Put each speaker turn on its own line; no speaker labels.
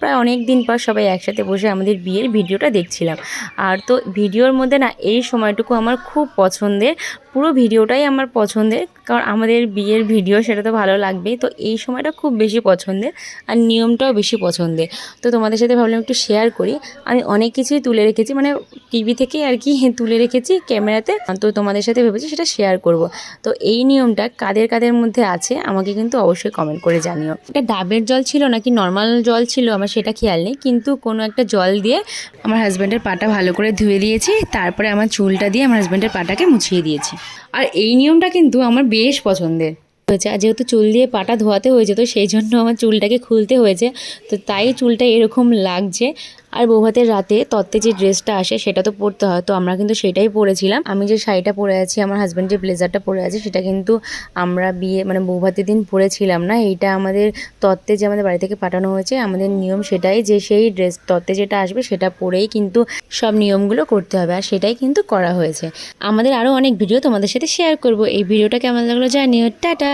প্রায় অনেক দিন পর সবাই একসাথে বসে আমাদের বিয়ের ভিডিওটা দেখছিলাম। আর তো ভিডিওর মধ্যে না এই সময়টুকু আমার খুব পছন্দের, পুরো ভিডিওটাই আমার পছন্দের, কারণ আমাদের বিয়ের ভিডিও সেটা তো ভালো লাগবেই। তো এই সময়টা খুব বেশি পছন্দের আর নিয়মটাও বেশি পছন্দের। তো তোমাদের সাথে ভাবলাম একটু শেয়ার করি। আমি অনেক কিছুই তুলে রেখেছি, মানে টিভি থেকে আর কি তুলে রেখেছি ক্যামেরাতে, তো তোমাদের সাথে ভেবেছি সেটা শেয়ার করব। তো এই নিয়মটা কাদের কাদের মধ্যে আছে আমাকে কিন্তু অবশ্যই কমেন্ট করে জানিও। এটা ডাবের জল ছিল নাকি নর্মাল জল ছিল আমার সেটা খেয়াল নেই, কিন্তু কোনো একটা জল দিয়ে আমার হাজব্যান্ডের পাটা ভালো করে ধুয়ে দিয়েছি, তারপরে আমার চুলটা দিয়ে আমার হাজব্যান্ডের পাটাকে মুছিয়ে দিয়েছি। আর এই নিয়মটা কিন্তু আমার বেশ পছন্দের হয়েছে। আর যেহেতু চুল দিয়ে পাটা ধোয়াতে হয়েছে, তো সেই জন্য আমার চুলটাকে খুলতে হয়েছে, তো তাই চুলটা এরকম লাগছে। আর বৌভাতের রাতে তত্ত্বে যে ড্রেসটা আসে সেটা তো পরতে হয়, তো আমরা কিন্তু সেটাই পরেছিলাম। আমি যে শাড়িটা পরে আছি, আমার হাজব্যান্ড যে ব্লেজারটা পরে আছে, সেটা কিন্তু আমরা বিয়ে মানে বৌভাতের দিন পরেছিলাম না। এইটা আমাদের তত্ত্বে যে আমাদের বাড়ি থেকে পাঠানো হয়েছে, আমাদের নিয়ম সেটাই যে সেই ড্রেস তত্ত্বে যেটা আসবে সেটা পরেই কিন্তু সব নিয়মগুলো করতে হবে, আর সেটাই কিন্তু করা হয়েছে। আমাদের আরও অনেক ভিডিও তোমাদের সাথে শেয়ার করব। এই ভিডিওটা কেমন লাগলো জানিও। টাটা।